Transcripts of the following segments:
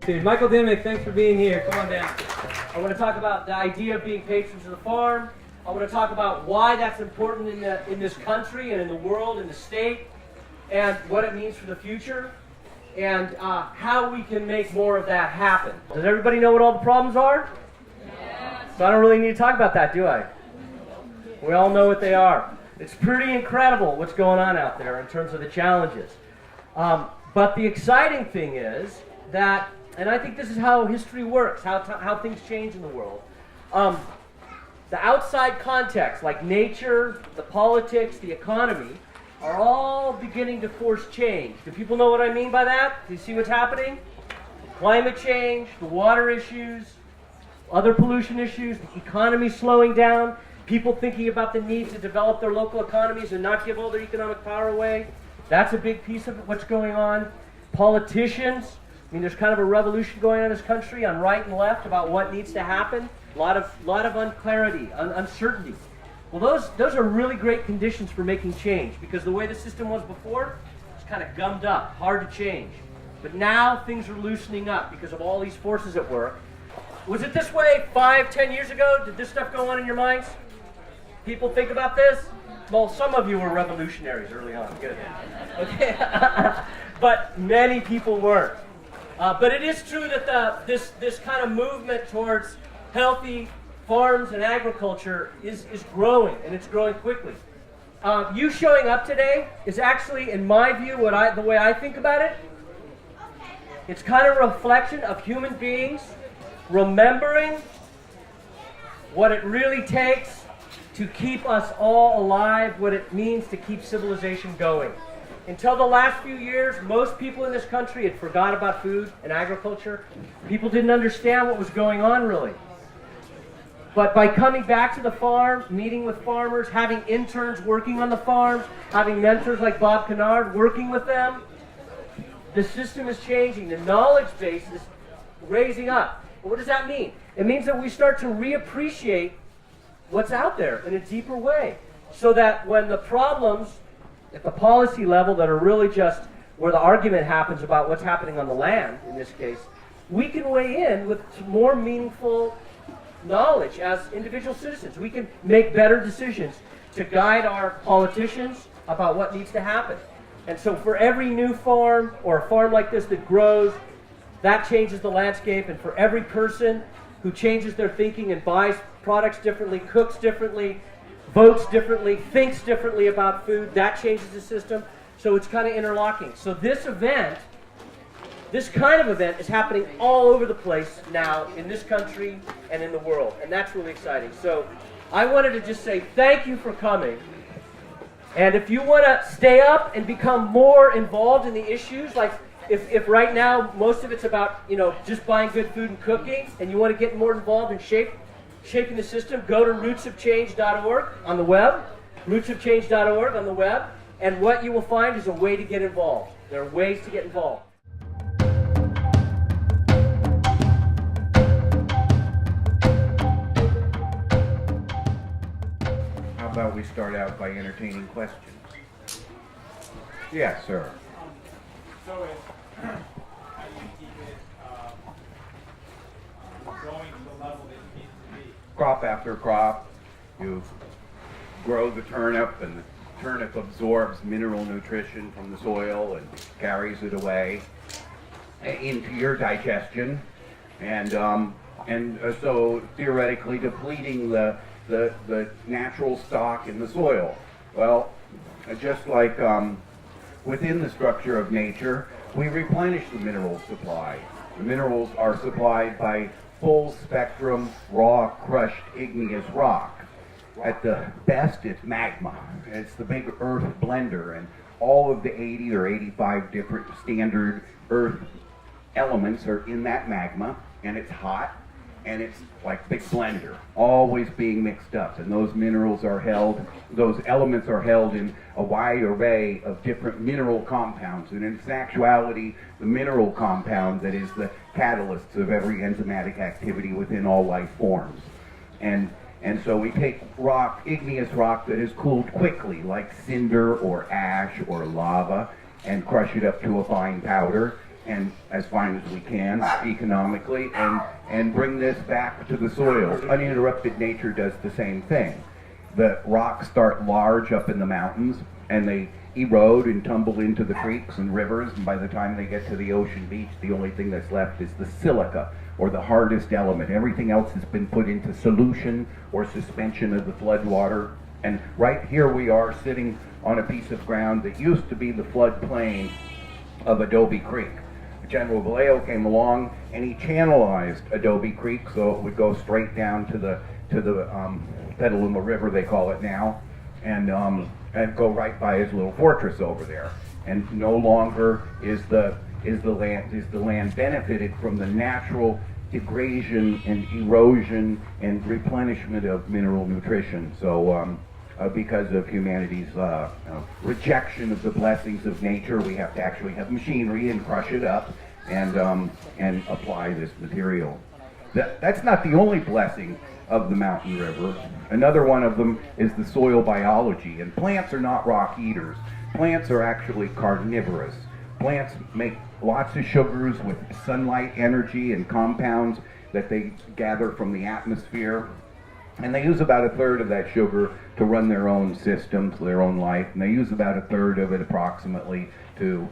Institute. Michael Dimmock, thanks for being here. Come on down. I want to talk about the idea of being patrons of the farm. I want to talk about why that's important in this country and in the world, in the state, and what it means for the future, and how we can make more of that happen. Does everybody know what all the problems are? Yes. So I don't really need to talk about that, do I? We all know what they are. It's pretty incredible what's going on out there in terms of the challenges. But the exciting thing is that, and I think this is how history works, how things change in the world. The outside context, like nature, the politics, the economy, are all beginning to force change. Do people know what I mean by that? Do you see what's happening? Climate change, the water issues, other pollution issues, the economy slowing down, people thinking about the need to develop their local economies and not give all their economic power away. That's a big piece of what's going on. Politicians, I mean, there's kind of a revolution going on in this country on right and left about what needs to happen. A lot of unclarity, uncertainty. Well, those are really great conditions for making change, because the way the system was before, it's kind of gummed up, hard to change. But now things are loosening up because of all these forces at work. Was it this way 5, 10 years ago? Did this stuff go on in your minds? People think about this? Well, some of you were revolutionaries early on. Good. Okay. But many people weren't. But it is true that this kind of movement towards healthy farms and agriculture is growing, and it's growing quickly. You showing up today is actually, in my view, the way I think about it, it's kind of a reflection of human beings remembering what it really takes to keep us all alive, what it means to keep civilization going. Until the last few years, most people in this country had forgot about food and agriculture. People didn't understand what was going on, really. But by coming back to the farm, meeting with farmers, having interns working on the farms, having mentors like Bob Cannard working with them, the system is changing. The knowledge base is raising up. What does that mean? It means that we start to reappreciate what's out there in a deeper way, so that when the problems at the policy level that are really just where the argument happens about what's happening on the land, in this case, we can weigh in with more meaningful knowledge as individual citizens. We can make better decisions to guide our politicians about what needs to happen. And so for every new farm or a farm like this that grows, that changes the landscape. And for every person who changes their thinking and buys products differently, cooks differently, votes differently, thinks differently about food, that changes the system. So it's kind of interlocking. So this kind of event is happening all over the place now in this country and in the world. And that's really exciting. So I wanted to just say thank you for coming. And if you want to stay up and become more involved in the issues, like if right now most of it's about, just buying good food and cooking, and you want to get more involved in shaping the system, go to rootsofchange.org on the web, rootsofchange.org on the web, and what you will find is a way to get involved. There are ways to get involved. How about we start out by entertaining questions? Yes, sir. So how do you keep it growing to the level that it needs to be? Crop after crop, you grow the turnip, and the turnip absorbs mineral nutrition from the soil and carries it away into your digestion, and so theoretically depleting the natural stock in the soil. Well, just like within the structure of nature, we replenish the mineral supply. The minerals are supplied by full spectrum, raw, crushed, igneous rock. At the best, it's magma. It's the big earth blender, and all of the 80 or 85 different standard earth elements are in that magma, and it's hot, and it's like a big blender, always being mixed up. And those minerals are held, those elements are held in a wide array of different mineral compounds. And in its actuality, the mineral compound that is the catalyst of every enzymatic activity within all life forms. And so we take rock, igneous rock that is cooled quickly, like cinder or ash or lava, and crush it up to a fine powder. and as fine as we can economically, and bring this back to the soil. Uninterrupted nature does the same thing. The rocks start large up in the mountains, and they erode and tumble into the creeks and rivers, and by the time they get to the ocean beach, the only thing that's left is the silica, or the hardest element. Everything else has been put into solution or suspension of the flood water. And right here we are sitting on a piece of ground that used to be the floodplain of Adobe Creek. General Vallejo came along and he channelized Adobe Creek so it would go straight down to the Petaluma River, they call it now, and go right by his little fortress over there. And no longer is the land benefited from the natural degradation and erosion and replenishment of mineral nutrition. So because of humanity's rejection of the blessings of nature, we have to actually have machinery and crush it up and apply this material. That's not the only blessing of the mountain river. Another one of them is the soil biology. And plants are not rock eaters. Plants are actually carnivorous. Plants make lots of sugars with sunlight energy and compounds that they gather from the atmosphere. And they use about a third of that sugar to run their own systems, their own life. And they use about a third of it approximately to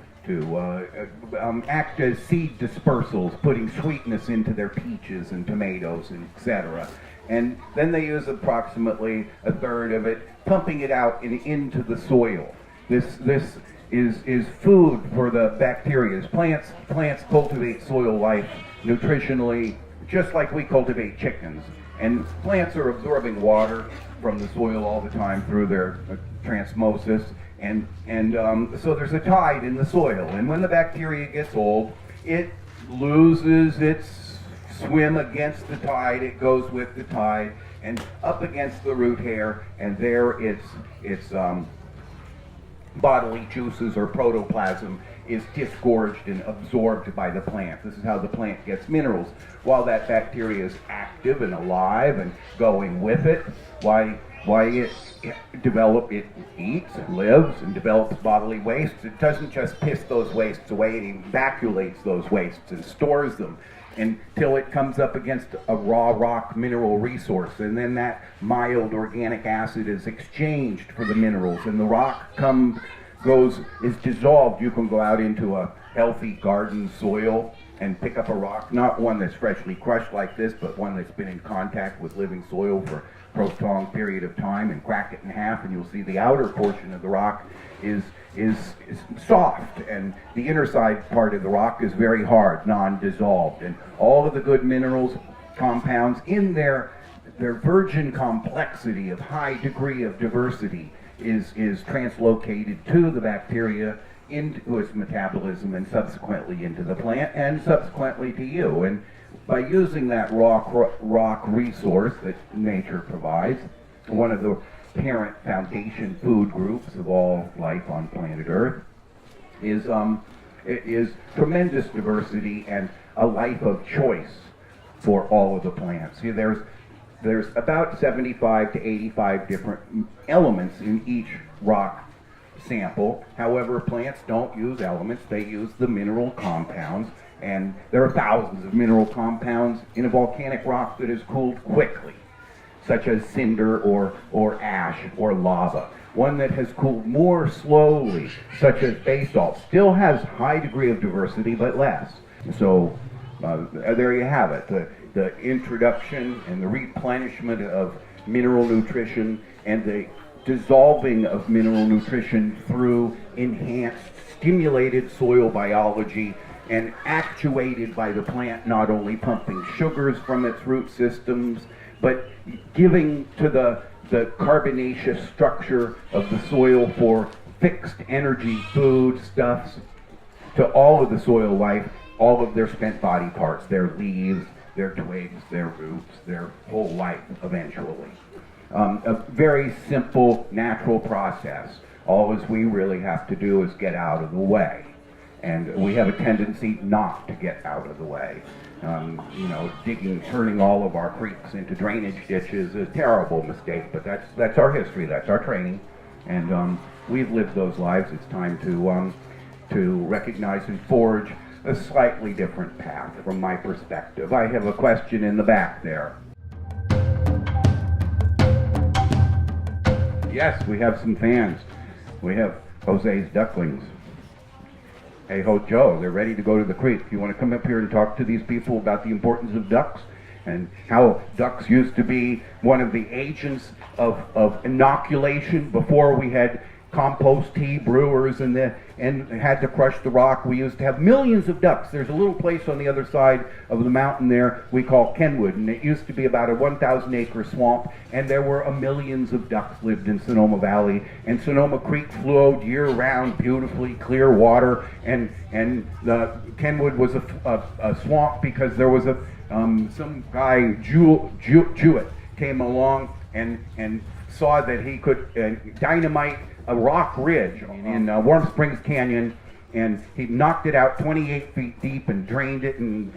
act as seed dispersals, putting sweetness into their peaches and tomatoes, and etc. And then they use approximately a third of it, pumping it out into the soil. This is food for the bacteria. Plants cultivate soil life nutritionally, just like we cultivate chickens. And plants are absorbing water from the soil all the time through their transmosis. And so there's a tide in the soil. And when the bacteria gets old, it loses its swim against the tide. It goes with the tide and up against the root hair, and there its bodily juices or protoplasm is disgorged and absorbed by the plant. This is how the plant gets minerals. While that bacteria is active and alive and going with it, why it eats, lives, and develops bodily wastes. It doesn't just piss those wastes away, it evacuates those wastes and stores them until it comes up against a raw rock mineral resource, and then that mild organic acid is exchanged for the minerals, and the rock is dissolved. You can go out into a healthy garden soil and pick up a rock, not one that's freshly crushed like this, but one that's been in contact with living soil for a prolonged period of time, and crack it in half, and you'll see the outer portion of the rock is soft, and the inner side part of the rock is very hard, non-dissolved, and all of the good minerals, compounds in their virgin complexity of high degree of diversity is translocated to the bacteria, into its metabolism, and subsequently into the plant, and subsequently to you. And by using that rock resource that nature provides, one of the parent foundation food groups of all life on planet Earth is tremendous diversity and a life of choice for all of the plants. See, there's about 75 to 85 different elements in each rock sample. However, plants don't use elements, they use the mineral compounds, and there are thousands of mineral compounds in a volcanic rock that is cooled quickly, such as cinder or ash or lava. One that has cooled more slowly, such as basalt, still has high degree of diversity, but less. So there you have it, the introduction and the replenishment of mineral nutrition and the dissolving of mineral nutrition through enhanced, stimulated soil biology, and actuated by the plant not only pumping sugars from its root systems, but giving to the carbonaceous structure of the soil for fixed energy food stuffs to all of the soil life, all of their spent body parts, their leaves, their twigs, their roots, their whole life eventually. A very simple, natural process. All we really have to do is get out of the way. And we have a tendency not to get out of the way. Turning all of our creeks into drainage ditches is a terrible mistake, but that's our history, that's our training. And we've lived those lives. It's time to recognize and forge a slightly different path from my perspective. I have a question in the back there. Yes, we have some fans. We have Jose's ducklings. Hey ho Joe, they're ready to go to the creek. You want to come up here and talk to these people about the importance of ducks and how ducks used to be one of the agents of inoculation before we had compost tea brewers and had to crush the rock. We used to have millions of ducks. There's a little place on the other side of the mountain there we call Kenwood, and it used to be about a 1,000-acre swamp, and there were millions of ducks lived in Sonoma Valley, and Sonoma Creek flowed year-round, beautifully clear water, and Kenwood was a swamp because there was some guy, Jewett, came along and saw that he could dynamite a rock ridge in Warm Springs Canyon, and he knocked it out 28 feet deep and drained it and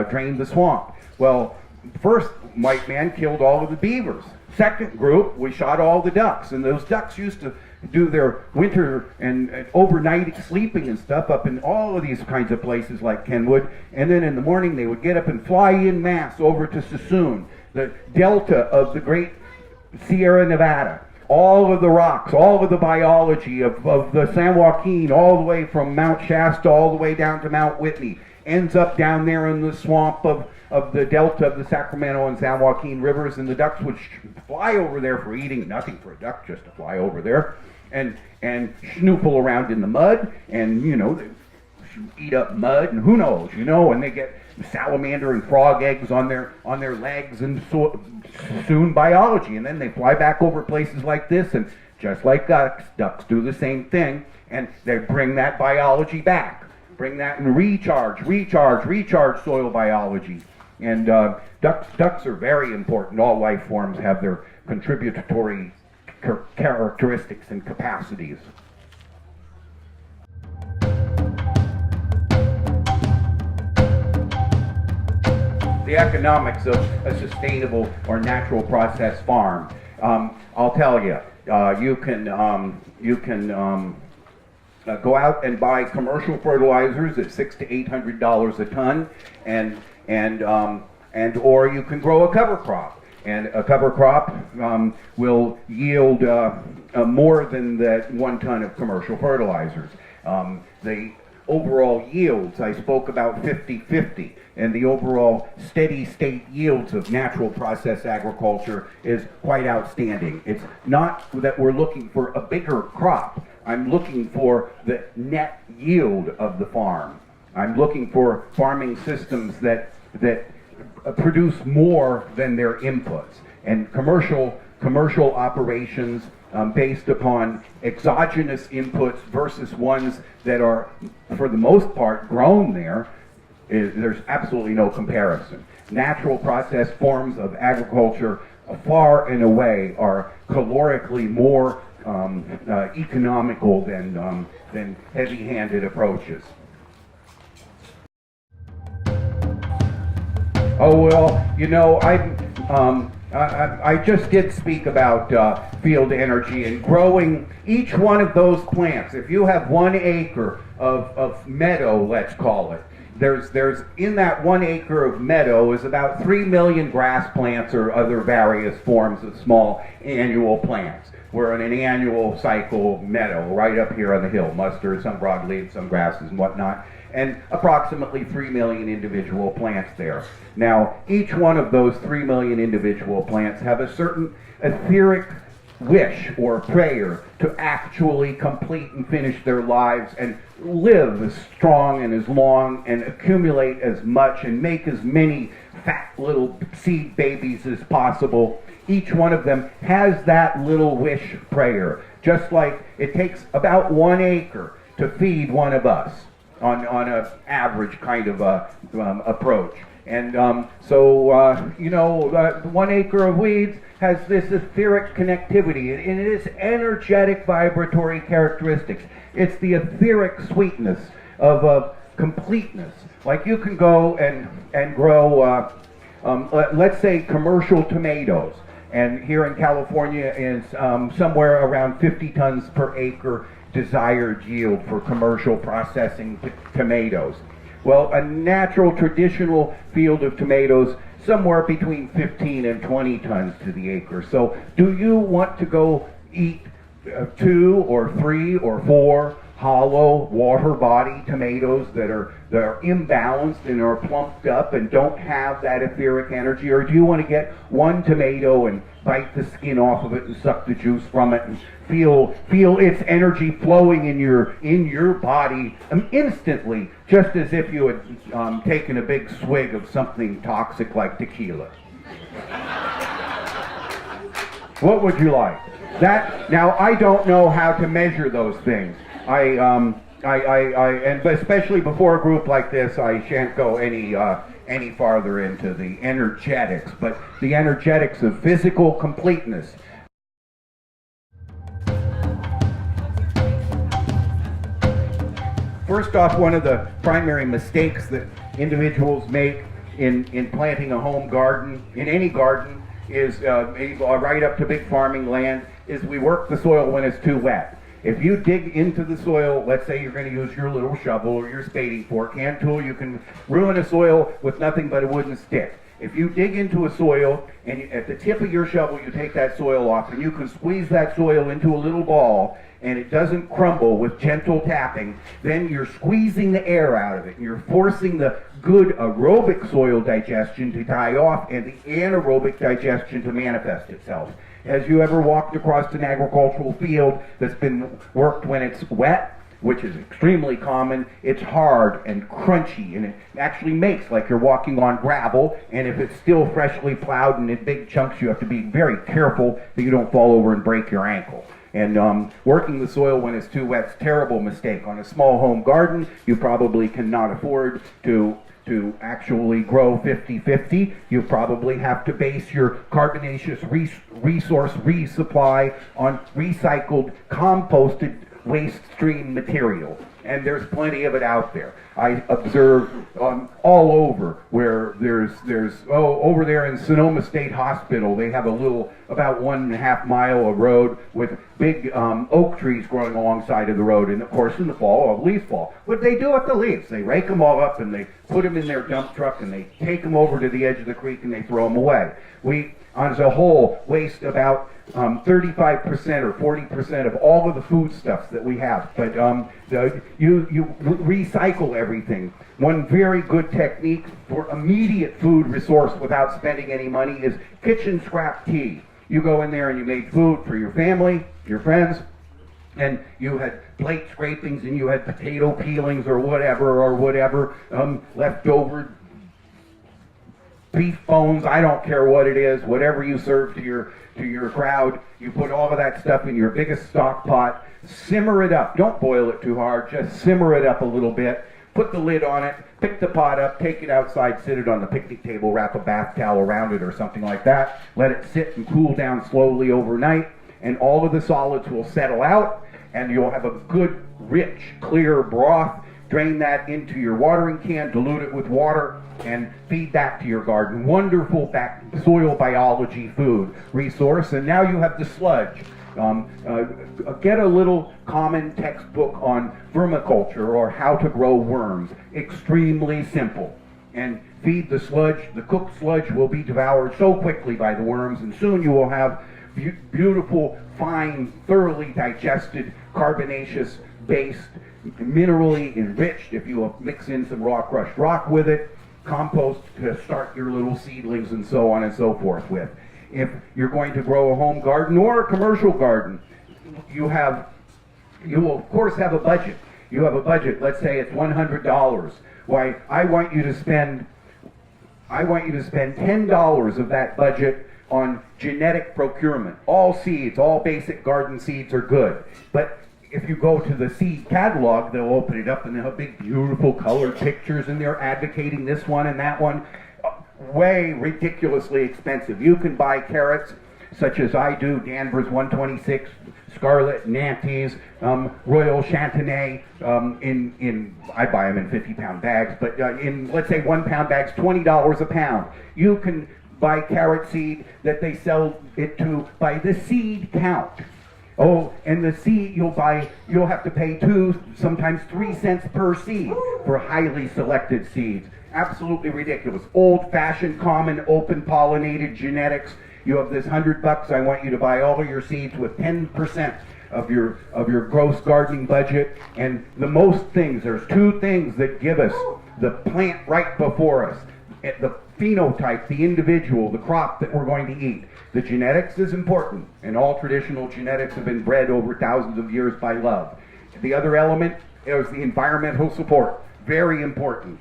drained the swamp. Well, first white man killed all of the beavers. Second group, we shot all the ducks, and those ducks used to do their winter and overnight sleeping and stuff up in all of these kinds of places like Kenwood, and then in the morning they would get up and fly in mass over to Suisun, the delta of the great Sierra Nevada. All of the rocks, all of the biology of the San Joaquin, all the way from Mount Shasta all the way down to Mount Whitney, ends up down there in the swamp of the delta of the Sacramento and San Joaquin rivers, and the ducks would fly over there for eating, nothing for a duck just to fly over there, and snoople around in the mud, and they eat up mud, and who knows, and they get salamander and frog eggs on their legs, and soon biology, and then they fly back over places like this, and just like ducks do the same thing, and they bring that biology back, bring that and recharge soil biology, and ducks are very important. All life forms have their contributory characteristics and capacities. The economics of a sustainable or natural process farm. I'll tell you, you can go out and buy commercial fertilizers at $600 to $800 a ton, and or you can grow a cover crop, and a cover crop will yield more than that 1 ton of commercial fertilizers. The overall yields, I spoke about 50-50, and the overall steady state yields of natural process agriculture is quite outstanding. It's not that we're looking for a bigger crop. I'm looking for the net yield of the farm. I'm looking for farming systems that produce more than their inputs. And commercial operations based upon exogenous inputs versus ones that are, for the most part, grown there, there's absolutely no comparison. Natural process forms of agriculture far and away are calorically more economical than heavy-handed approaches. Oh well, I just did speak about field energy and growing each one of those plants. If you have 1 acre of meadow, let's call it, there's in that 1 acre of meadow is about 3 million grass plants or other various forms of small annual plants. We're in an annual cycle meadow right up here on the hill, mustard, some broadleaf, some grasses and whatnot, and approximately 3 million individual plants there. Now, each one of those 3 million individual plants have a certain etheric wish or prayer to actually complete and finish their lives and live as strong and as long and accumulate as much and make as many fat little seed babies as possible. Each one of them has that little wish prayer, just like it takes about 1 acre to feed one of us on an average kind of approach. And so 1 acre of weeds has this etheric connectivity, and it is energetic vibratory characteristics. It's the etheric sweetness of completeness. Like you can go and grow, let's say, commercial tomatoes. And here in California is somewhere around 50 tons per acre desired yield for commercial processing tomatoes. Well, a natural, traditional field of tomatoes, somewhere between 15 and 20 tons to the acre. So do you want to go eat 2 or 3 or 4 hollow water body tomatoes that are imbalanced and are plumped up and don't have that etheric energy, or do you want to get one tomato and bite the skin off of it and suck the juice from it and feel its energy flowing in your body instantly, just as if you had taken a big swig of something toxic like tequila? What would you like? That, now, I don't know how to measure those things. But especially before a group like this, I shan't go any farther into the energetics, but the energetics of physical completeness. First off, one of the primary mistakes that individuals make in planting a home garden, in any garden, is right up to big farming land, is we work the soil when it's too wet. If you dig into the soil, let's say you're going to use your little shovel or your spading fork, hand tool, you can ruin a soil with nothing but a wooden stick. If you dig into a soil and at the tip of your shovel you take that soil off and you can squeeze that soil into a little ball and it doesn't crumble with gentle tapping, then you're squeezing the air out of it and you're forcing the good aerobic soil digestion to die off and the anaerobic digestion to manifest itself. Has you ever walked across an agricultural field that's been worked when it's wet, which is extremely common? It's hard and crunchy, and it actually makes like you're walking on gravel, and if it's still freshly plowed and in big chunks, you have to be very careful that you don't fall over and break your ankle. And working the soil when it's too wet is a terrible mistake. On a small home garden, you probably cannot afford to actually grow 50-50. You probably have to base your carbonaceous resource resupply on recycled, composted waste stream material. And there's plenty of it out there. I observe all over where there's over there in Sonoma State Hospital, they have a little, about 1.5 mile of road with big oak trees growing alongside of the road. And of course in the fall, leaves fall. What do they do with the leaves? They rake them all up and they put them in their dump truck and they take them over to the edge of the creek and they throw them away. We, as a whole, waste about 35% or 40% of all of the foodstuffs that we have. But you recycle everything. One very good technique for immediate food resource without spending any money is kitchen scrap tea. You go in there and you made food for your family, your friends, and you had plate scrapings and you had potato peelings or whatever, left over beef bones, I don't care what it is, whatever you serve to your crowd, you put all of that stuff in your biggest stock pot, simmer it up. Don't boil it too hard, just simmer it up a little bit, put the lid on it, pick the pot up, take it outside, sit it on the picnic table, wrap a bath towel around it or something like that, let it sit and cool down slowly overnight, and all of the solids will settle out, and you'll have a good, rich, clear broth. Drain that into your watering can, dilute it with water, and feed that to your garden. Wonderful soil biology food resource. And now you have the sludge. Get a little common textbook on vermiculture or how to grow worms. Extremely simple. And feed the sludge. The cooked sludge will be devoured so quickly by the worms, and soon you will have beautiful, fine, thoroughly digested, carbonaceous based, minerally enriched, if you mix in some raw crushed rock with it, compost to start your little seedlings and so on and so forth with. If you're going to grow a home garden or a commercial garden, you will of course have a budget. You have a budget, let's say it's $100. Why, I want you to spend $10 of that budget on genetic procurement. All seeds, all basic garden seeds are good, but if you go to the seed catalog, they'll open it up and they'll have big, beautiful colored pictures and they're advocating this one and that one. Way ridiculously expensive. You can buy carrots, such as I do, Danvers 126, Scarlet, Nantes, Royal Chantenay, I buy them in 50-pound bags, but in, let's say, 1-pound bags, $20 a pound. You can buy carrot seed that they sell it to by the seed count. Oh, and the seed you'll have to pay 2, sometimes 3 cents per seed for highly selected seeds. Absolutely ridiculous. Old-fashioned, common, open-pollinated genetics. You have this $100. I want you to buy all of your seeds with 10% of your gross gardening budget. And the most things, there's 2 things that give us the plant right before us. The phenotype, the individual, the crop that we're going to eat. The genetics is important, and all traditional genetics have been bred over thousands of years by love. The other element is the environmental support. Very important.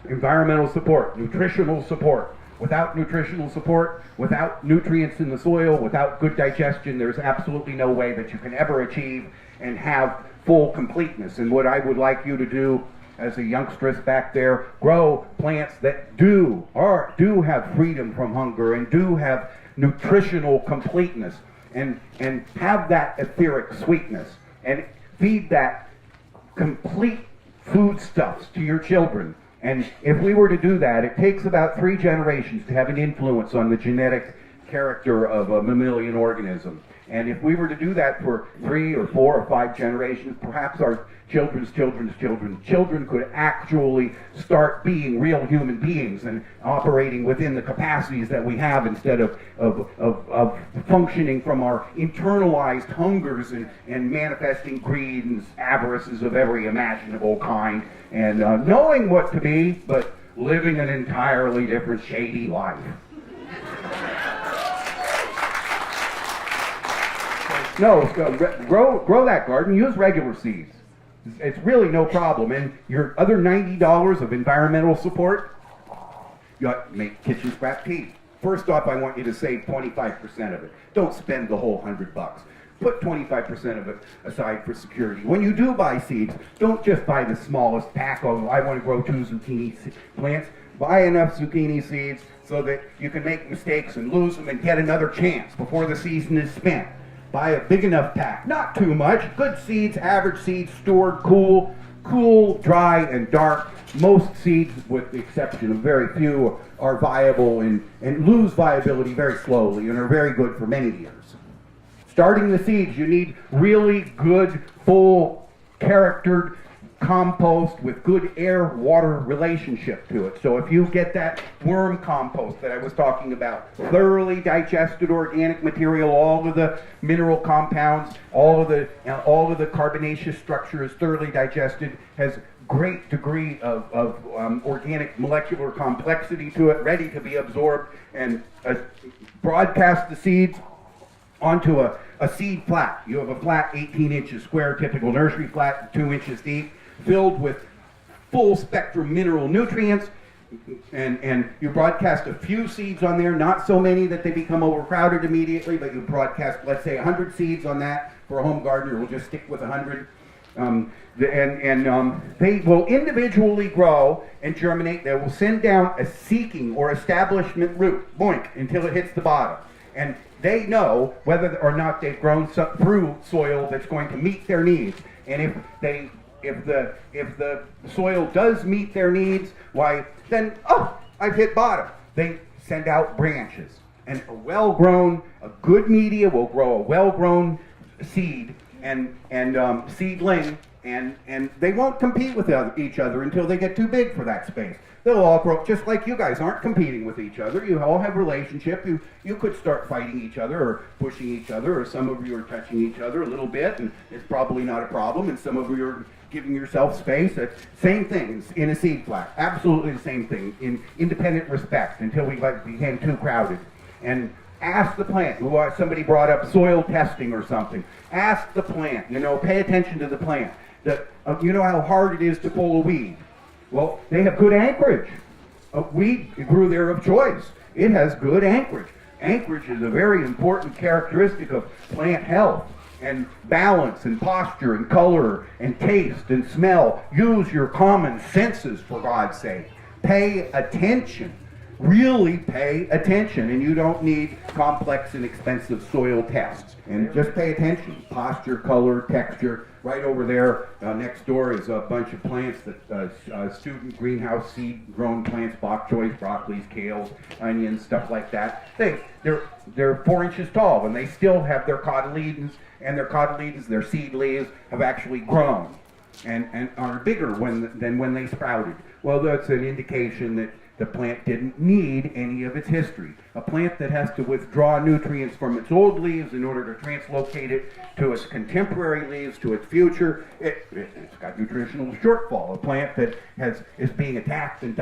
Environmental support, nutritional support. Without nutritional support, without nutrients in the soil, without good digestion, there's absolutely no way that you can ever achieve and have full completeness. And what I would like you to do as a youngstress back there, grow plants that do have freedom from hunger and do have nutritional completeness and have that etheric sweetness and feed that complete foodstuffs to your children. And if we were to do that, it takes about 3 generations to have an influence on the genetic character of a mammalian organism. And if we were to do that for 3 or 4 or 5 generations, perhaps our children's children could actually start being real human beings and operating within the capacities that we have instead of functioning from our internalized hungers and manifesting greed and avarices of every imaginable kind and knowing what to be, but living an entirely different shady life. No, grow that garden. Use regular seeds. It's really no problem. And your other $90 of environmental support, you ought to make kitchen scrap tea. First off, I want you to save 25% of it. Don't spend the whole $100. Put 25% of it aside for security. When you do buy seeds, don't just buy the smallest pack of, I want to grow 2 zucchini plants. Buy enough zucchini seeds so that you can make mistakes and lose them and get another chance before the season is spent. Buy a big enough pack, not too much. Good seeds, average seeds, stored cool, dry, and dark. Most seeds, with the exception of very few, are viable and lose viability very slowly and are very good for many years. Starting the seeds, you need really good, full, charactered compost with good air-water relationship to it. So if you get that worm compost that I was talking about, thoroughly digested organic material, all of the mineral compounds, all of the carbonaceous structure is thoroughly digested, has great degree of organic molecular complexity to it, ready to be absorbed, and broadcast the seeds onto a seed flat. You have a flat 18 inches square, typical nursery flat, 2 inches deep, filled with full spectrum mineral nutrients, and you broadcast a few seeds on there, not so many that they become overcrowded immediately, but you broadcast, let's say, 100 seeds on that. For a home gardener, we'll just stick with 100. They will individually grow and germinate. They will send down a seeking or establishment root, boink, until it hits the bottom. And they know whether or not they've grown through soil that's going to meet their needs. And if the soil does meet their needs, why then, I've hit bottom. They send out branches. And a good media will grow a well-grown seed and seedling, and they won't compete with each other until they get too big for that space. They'll all grow, just like you guys aren't competing with each other. You all have relationship. You could start fighting each other or pushing each other, or some of you are touching each other a little bit, and it's probably not a problem, and some of you are giving yourself space. Same thing in a seed flat. Absolutely the same thing in independent respect until we became too crowded. And ask the plant. Somebody brought up soil testing or something. Ask the plant. Pay attention to the plant. You know how hard it is to pull a weed. Well, they have good anchorage. A weed grew there of choice. It has good anchorage. Anchorage is a very important characteristic of plant health and balance and posture and color and taste and smell. Use your common senses, for God's sake. Pay attention. really pay attention, and you don't need complex and expensive soil tests. And just pay attention. Posture, color, texture. Right over there next door is a bunch of plants that student greenhouse seed grown plants, bok choys, broccolis, kales, onions, stuff like that. They're 4 inches tall, and they still have their cotyledons, and their seed leaves have actually grown and are bigger than when they sprouted. Well, that's an indication that the plant didn't need any of its history. A plant that has to withdraw nutrients from its old leaves in order to translocate it to its contemporary leaves, to its future, it's got nutritional shortfall. A plant that is being attacked and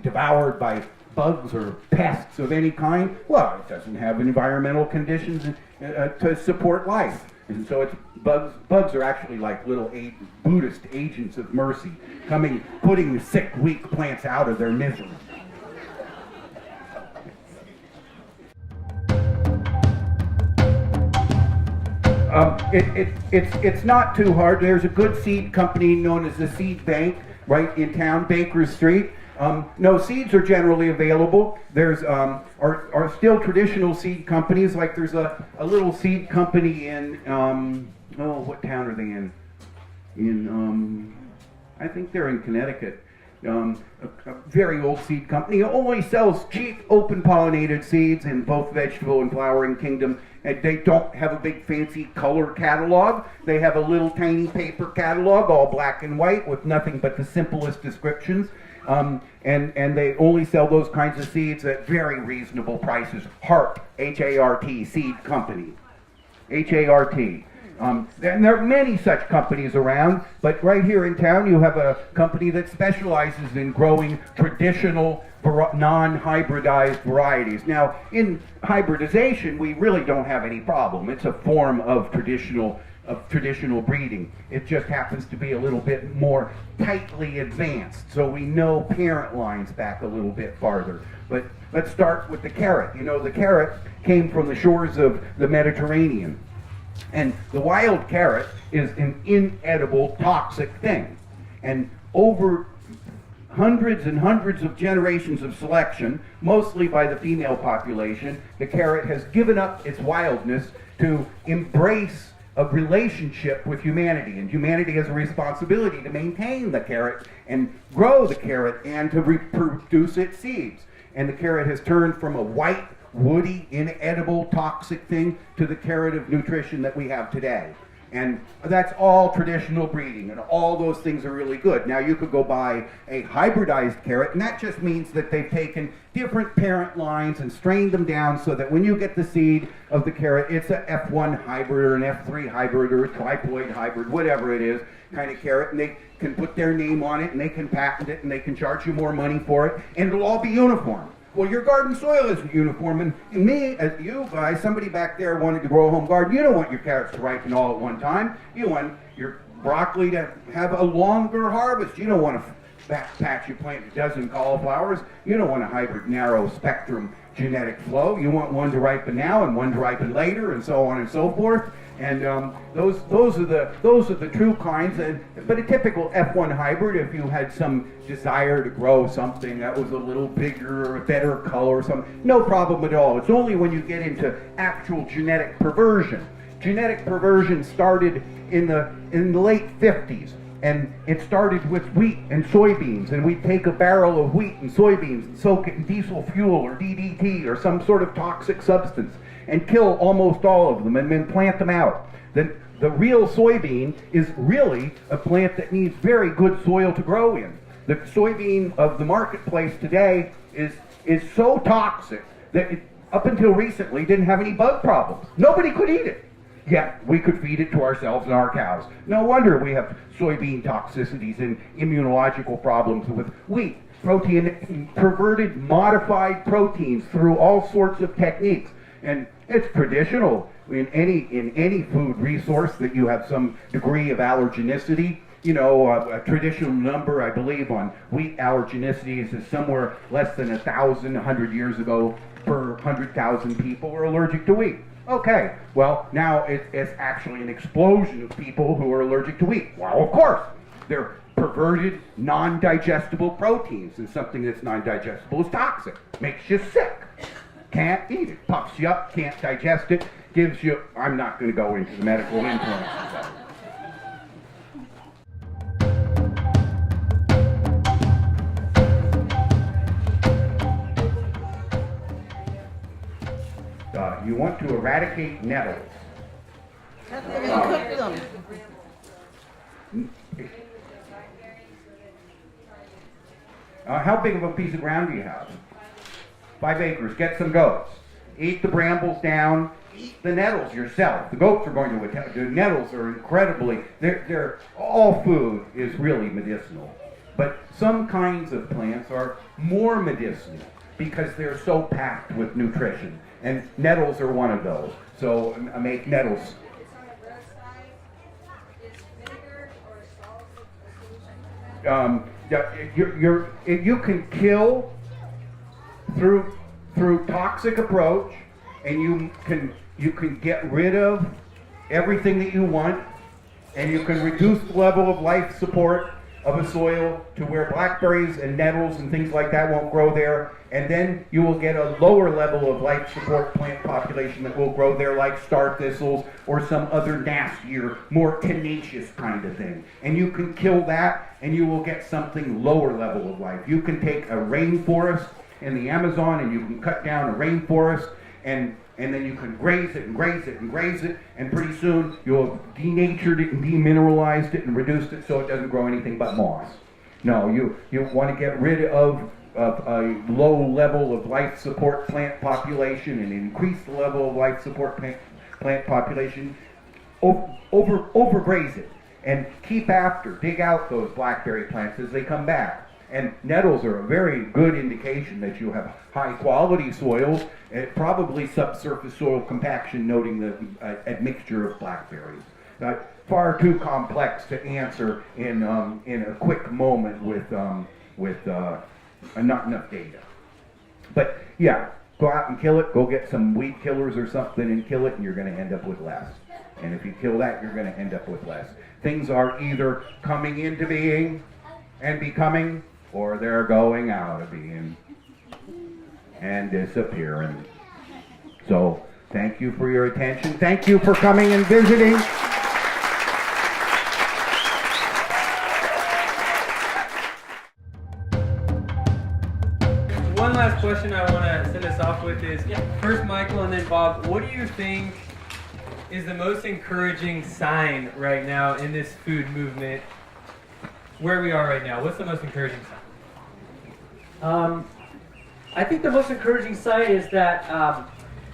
devoured by bugs or pests of any kind, well, it doesn't have environmental conditions to support life. And so bugs are actually like little Buddhist agents of mercy, putting sick, weak plants out of their misery. It's not too hard. There's a good seed company known as the Seed Bank right in town, Baker Street. No, seeds are generally available. There's are still traditional seed companies. Like there's a little seed company in what town are they in? I think they're in Connecticut. A very old seed company. It only sells cheap, open pollinated seeds in both vegetable and flowering kingdom. And they don't have a big fancy color catalog. They have a little tiny paper catalog, all black and white, with nothing but the simplest descriptions. And they only sell those kinds of seeds at very reasonable prices. HART, H-A-R-T, Seed Company. H-A-R-T. And there are many such companies around, but right here in town you have a company that specializes in growing traditional non-hybridized varieties. Now, in hybridization, we really don't have any problem. It's a form of traditional breeding. It just happens to be a little bit more tightly advanced, so we know parent lines back a little bit farther. But let's start with the carrot. You know, the carrot came from the shores of the Mediterranean. And the wild carrot is an inedible, toxic thing. And over hundreds and hundreds of generations of selection, mostly by the female population, the carrot has given up its wildness to embrace a relationship with humanity. And humanity has a responsibility to maintain the carrot and grow the carrot and to reproduce its seeds. And the carrot has turned from a white, woody, inedible, toxic thing to the carrot of nutrition that we have today. And that's all traditional breeding, and all those things are really good. Now you could go buy a hybridized carrot, and that just means that they've taken different parent lines and strained them down so that when you get the seed of the carrot, it's a F1 hybrid or an F3 hybrid or a triploid hybrid, whatever it is, kind of carrot, and they can put their name on it, and they can patent it, and they can charge you more money for it, and it'll all be uniform. Well, your garden soil isn't uniform, and me, as you guys, somebody back there wanted to grow a home garden. You don't want your carrots to ripen all at one time. You want your broccoli to have a longer harvest. You don't want to patch you plant a dozen cauliflowers. You don't want a hybrid narrow spectrum genetic flow. You want one to ripen now and one to ripen later, and so on and so forth. And those are the true kinds. But a typical F1 hybrid, if you had some desire to grow something that was a little bigger or a better color or something, no problem at all. It's only when you get into actual genetic perversion. Genetic perversion started in the late 50s. And it started with wheat and soybeans, and we'd take a barrel of wheat and soybeans and soak it in diesel fuel or DDT or some sort of toxic substance and kill almost all of them and then plant them out. The real soybean is really a plant that needs very good soil to grow in. The soybean of the marketplace today is so toxic that it, up until recently, didn't have any bug problems. Nobody could eat it. Yet we could feed it to ourselves and our cows. No wonder we have soybean toxicities and immunological problems with wheat, perverted, modified proteins through all sorts of techniques. And it's traditional in any food resource that you have some degree of allergenicity. You know, a traditional number, I believe, on wheat allergenicities is somewhere less than 100 years ago per 100,000 people were allergic to wheat. Okay, well, now it's actually an explosion of people who are allergic to wheat. Well, of course, they're perverted, non-digestible proteins, and something that's non-digestible is toxic. Makes you sick. Can't eat it. Puffs you up, can't digest it, gives you, I'm not going to go into the medical influences of it. You want to eradicate nettles. How can we cook them? How big of a piece of ground do you have? 5 acres. Get some goats. Eat the brambles down. Eat the nettles yourself. The goats are going to attack. The nettles are incredibly. They're all food is really medicinal, but some kinds of plants are more medicinal because they're so packed with nutrition. And nettles are one of those. So I make nettles. It's on the roadside. Is vinegar or salt a solution? You can kill through toxic approach, and you can get rid of everything that you want, and you can reduce the level of life support of a soil to where blackberries and nettles and things like that won't grow there, and then you will get a lower level of life support plant population that will grow there, like star thistles or some other nastier, more tenacious kind of thing. And you can kill that, and you will get something lower level of life. You can take a rainforest in the Amazon, and you can cut down a rainforest, and then you can graze it and graze it and graze it, and pretty soon you'll have denatured it and demineralized it and reduced it so it doesn't grow anything but moss. No, you want to get rid of a low level of life support plant population and increase the level of life support plant population. Overgraze it and keep after, dig out those blackberry plants as they come back. And nettles are a very good indication that you have high quality soils, and probably subsurface soil compaction, noting the admixture of blackberries. Far too complex to answer in a quick moment with not enough data. But yeah, go out and kill it. Go get some weed killers or something and kill it, and you're going to end up with less. And if you kill that, you're going to end up with less. Things are either coming into being and becoming, or they're going out of being and disappearing. So thank you for your attention. Thank you for coming and visiting. One last question I want to send us off with is, first Michael and then Bob, what do you think is the most encouraging sign right now in this food movement, where we are right now? What's the most encouraging sign? I think the most encouraging sign is that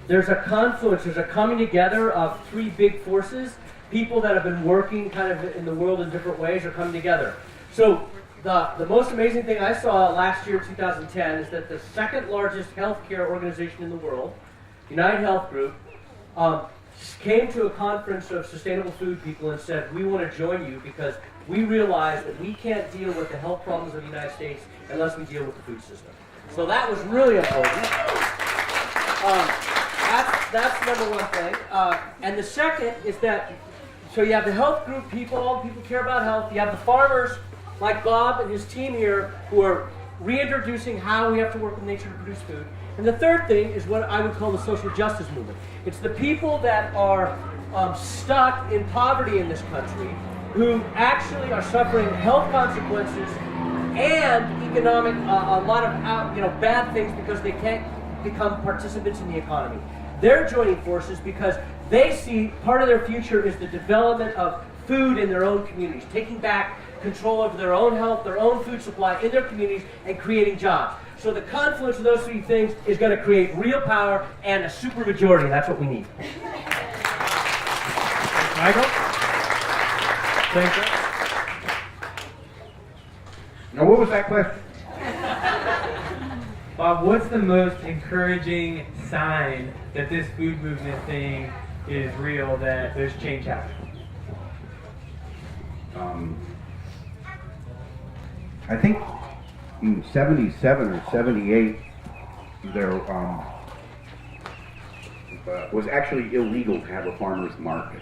there's a confluence, there's a coming together of three big forces. People that have been working kind of in the world in different ways are coming together. So the most amazing thing I saw last year, 2010, is that the second largest healthcare organization in the world, United Health Group, came to a conference of sustainable food people and said, we want to join you because we realize that we can't deal with the health problems of the United States unless we deal with the food system. So that was really important. That's number one thing. And the second is that, so you have the health group people, all the people who care about health. You have the farmers like Bob and his team here who are reintroducing how we have to work with nature to produce food. And the third thing is what I would call the social justice movement. It's the people that are stuck in poverty in this country who actually are suffering health consequences and economic, a lot of bad things because they can't become participants in the economy. They're joining forces because they see part of their future is the development of food in their own communities, taking back control over their own health, their own food supply in their communities, and creating jobs. So the confluence of those three things is going to create real power and a supermajority. That's what we need. Michael? Thank you. Now, what was that question? Bob, what's the most encouraging sign that this food movement thing is real, that there's change happening? I think in 77 or 78, there was actually illegal to have a farmer's market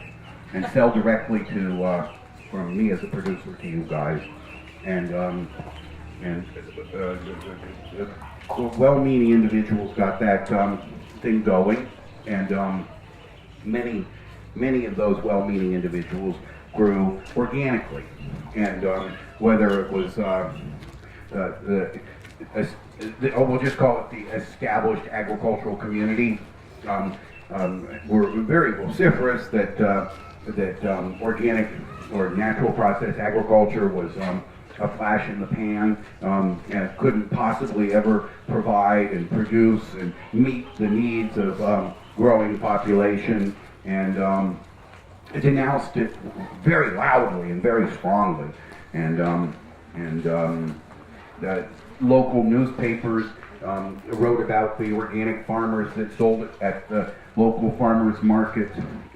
and sell directly to, from me as a producer to you guys. and well-meaning individuals got that thing going, and many of those well-meaning individuals grew organically, and whether it was we'll just call it the established agricultural community, were very vociferous that organic or natural process agriculture was a flash in the pan, and couldn't possibly ever provide and produce and meet the needs of growing population, and denounced it very loudly and very strongly, and the local newspapers wrote about the organic farmers that sold it at the local farmers market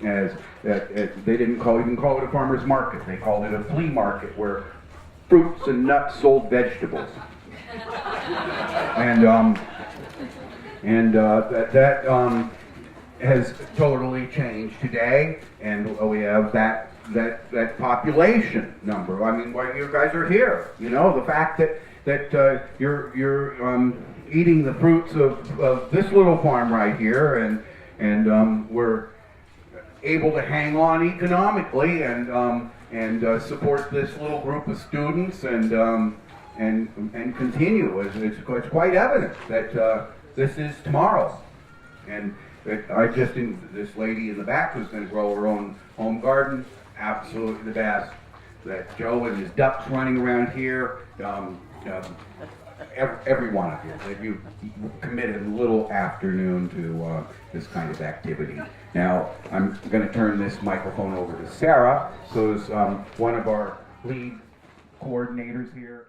as they didn't even call it a farmers market. They called it a flea market where fruits and nuts sold vegetables. And that has totally changed today, and we have that population number. I mean, why you guys are here? You know, the fact that you're eating the fruits of this little farm right here, and we're able to hang on economically and support this little group of students and continue. It's quite evident that this is tomorrow. And this lady in the back who's going to grow her own home garden, absolutely the best. That Joe and his ducks running around here, every one of you, that you committed a little afternoon to this kind of activity. Now, I'm going to turn this microphone over to Sarah, who's one of our lead coordinators here.